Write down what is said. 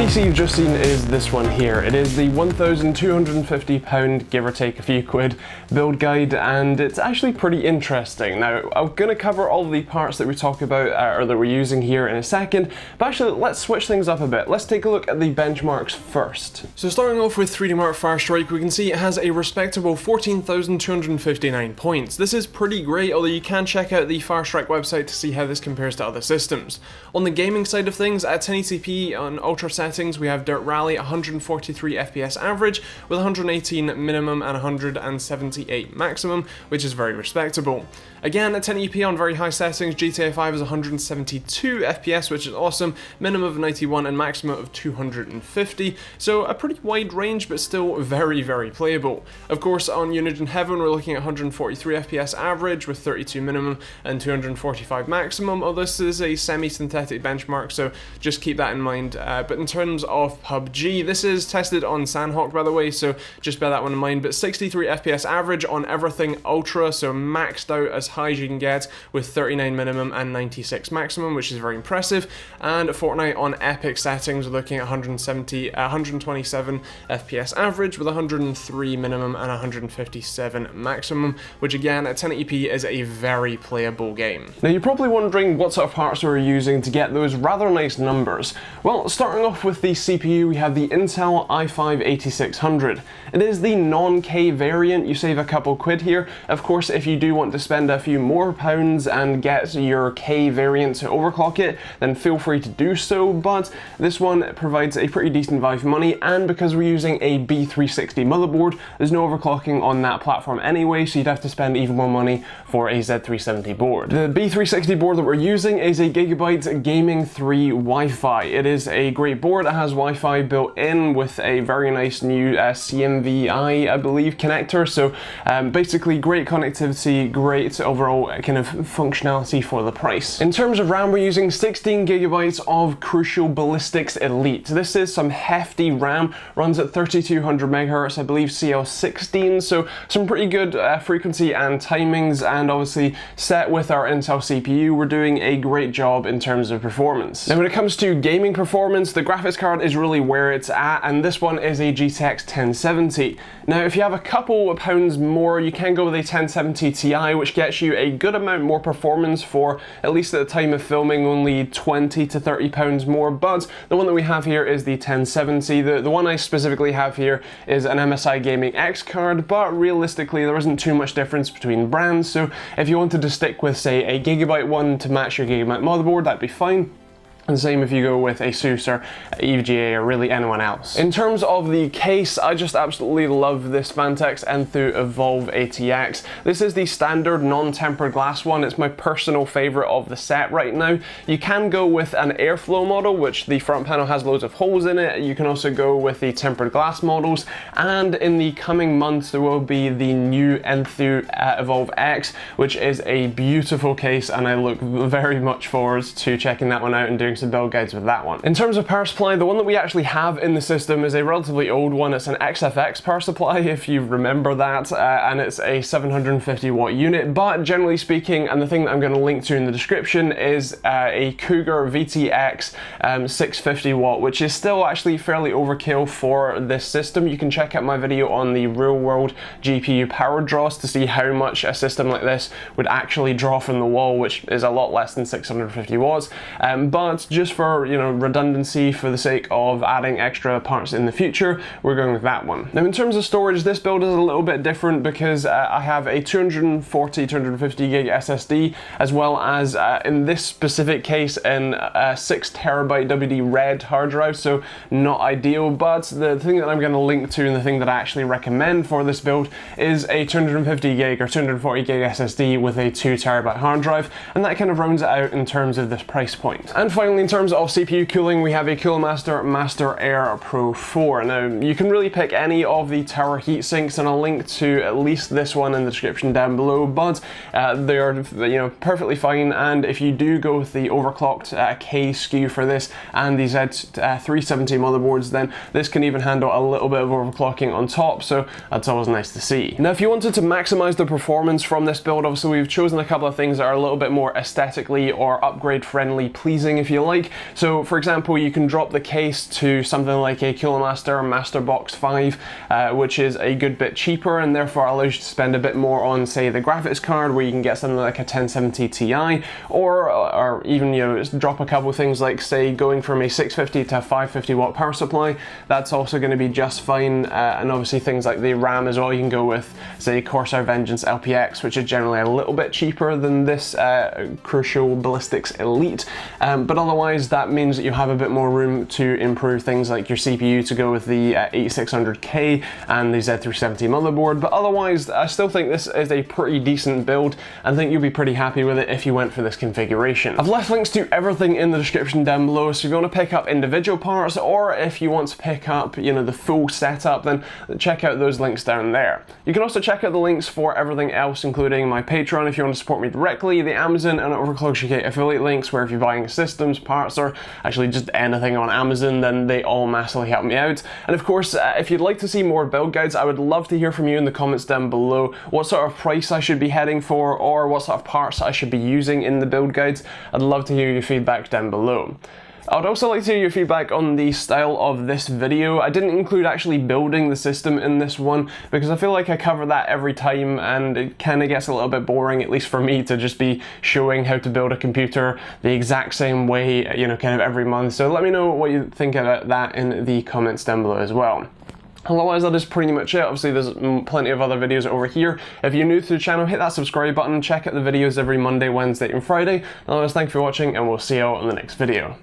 PC you've just seen is this one here. It is the £1,250, give or take a few quid, build guide, and it's actually pretty interesting. Now, I'm going to cover all of the parts that we talk about, or that we're using here in a second, but actually let's switch things up a bit. Let's take a look at the benchmarks first. So starting off with 3D Mark Firestrike, we can see it has a respectable 14,259 points. This is pretty great, although you can check out the Firestrike website to see how this compares to other systems. On the gaming side of things, at 1080p on ultra settings, we have Dirt Rally 143 FPS average with 118 minimum and 178 maximum, which is very respectable. Again, at 1080p on very high settings, GTA 5 is 172 FPS, which is awesome, minimum of 91 and maximum of 250, so a pretty wide range, but still very, very playable. Of course, on Unity in Heaven, we're looking at 143 FPS average with 32 minimum and 245 maximum, although this is a semi-synthetic benchmark, so just keep that in mind. But in terms of PUBG, this is tested on Sandhawk, by the way, so just bear that one in mind, but 63 FPS average on everything ultra, so maxed out as high as you can get with 39 minimum and 96 maximum, which is very impressive. And Fortnite on epic settings, we're looking at 127 FPS average with 103 minimum and 157 maximum, which again at 1080p is a very playable game. Now you're probably wondering what sort of parts we're using to get those rather nice numbers. Well, starting off with the CPU, we have the Intel i5-8600. It is the non-K variant. You save a couple quid here. Of course, if you do want to spend a few more pounds and get your K variant to overclock it, then feel free to do so, but this one provides a pretty decent value for money, and because we're using a B360 motherboard, there's no overclocking on that platform anyway, so you'd have to spend even more money for a Z370 board. The B360 board that we're using is a Gigabyte Gaming 3 Wi-Fi. It is a great board. It has Wi-Fi built in with a very nice new CMVI, I believe, connector, so basically great connectivity, great overall kind of functionality for the price. In terms of RAM, we're using 16 gigabytes of Crucial Ballistics Elite. This is some hefty RAM, runs at 3200 megahertz, I believe CL16, so some pretty good frequency and timings, and obviously set with our Intel CPU, we're doing a great job in terms of performance. Now when it comes to gaming performance, the graphics card is really where it's at, and this one is a GTX 1070. Now if you have a couple of pounds more, you can go with a 1070 Ti, which gets you a good amount more performance for, at least at the time of filming, only 20 to 30 pounds more, but the one that we have here is the 1070. The one I specifically have here is an MSI Gaming X card, but realistically there isn't too much difference between brands, so if you wanted to stick with, say, a Gigabyte one to match your Gigabyte motherboard, that'd be fine. And same if you go with ASUS or EVGA or really anyone else. In terms of the case, I just absolutely love this Vantex Enthoo Evolve ATX. This is the standard non-tempered glass one. It's my personal favorite of the set right now. You can go with an airflow model, which the front panel has loads of holes in it. You can also go with the tempered glass models, and in the coming months there will be the new Enthoo Evolve X, which is a beautiful case, and I look very much forward to checking that one out and doing some build guides with that one. In terms of power supply, the one that we actually have in the system is a relatively old one. It's an XFX power supply, if you remember that, and it's a 750 watt unit, but generally speaking, and the thing that I'm going to link to in the description, is a Cougar VTX 650 watt, which is still actually fairly overkill for this system. You can check out my video on the real world GPU power draws to see how much a system like this would actually draw from the wall, which is a lot less than 650 watts, but just for, you know, redundancy, for the sake of adding extra parts in the future, we're going with that one. Now in terms of storage, this build is a little bit different because I have a 250 gig SSD, as well as in this specific case in a 6 terabyte WD red hard drive, so not ideal, but the thing that I'm going to link to and the thing that I actually recommend for this build is a 250 gig or 240 gig SSD with a 2 terabyte hard drive, and that kind of rounds it out in terms of this price point. And finally, in terms of CPU cooling, we have a Cooler Master Master Air Pro 4. Now, you can really pick any of the tower heat sinks, and I'll link to at least this one in the description down below, but they are, you know, perfectly fine, and if you do go with the overclocked K SKU for this and the Z370 motherboards, then this can even handle a little bit of overclocking on top, so that's always nice to see. Now, if you wanted to maximize the performance from this build, obviously we've chosen a couple of things that are a little bit more aesthetically or upgrade friendly pleasing, if you you like. So for example, you can drop the case to something like a Cooler Master Box 5, which is a good bit cheaper and therefore allows you to spend a bit more on, say, the graphics card, where you can get something like a 1070 Ti, or even, you know, drop a couple things like, say, going from a 650 to a 550 watt power supply. That's also going to be just fine, and obviously things like the RAM as well, you can go with, say, Corsair Vengeance LPX, which is generally a little bit cheaper than this Crucial Ballistics Elite, but otherwise that means that you have a bit more room to improve things like your CPU to go with the 8600K and the Z370 motherboard. But otherwise, I still think this is a pretty decent build, and think you'll be pretty happy with it if you went for this configuration. I've left links to everything in the description down below, so if you want to pick up individual parts, or if you want to pick up, you know, the full setup, then check out those links down there. You can also check out the links for everything else, including my Patreon if you want to support me directly, the Amazon and Overclock UK affiliate links, where if you're buying systems, parts, or actually just anything on Amazon, then they all massively help me out. And of course, if you'd like to see more build guides, I would love to hear from you in the comments down below what sort of price I should be heading for, or what sort of parts I should be using in the build guides. I'd love to hear your feedback down below. I'd also like to hear your feedback on the style of this video. I didn't include actually building the system in this one because I feel like I cover that every time and it kind of gets a little bit boring, at least for me, to just be showing how to build a computer the exact same way, you know, kind of every month. So let me know what you think about that in the comments down below as well. Otherwise, that is pretty much it. Obviously, there's plenty of other videos over here. If you're new to the channel, hit that subscribe button, check out the videos every Monday, Wednesday, and Friday. Otherwise, thank you for watching, and we'll see you all in the next video.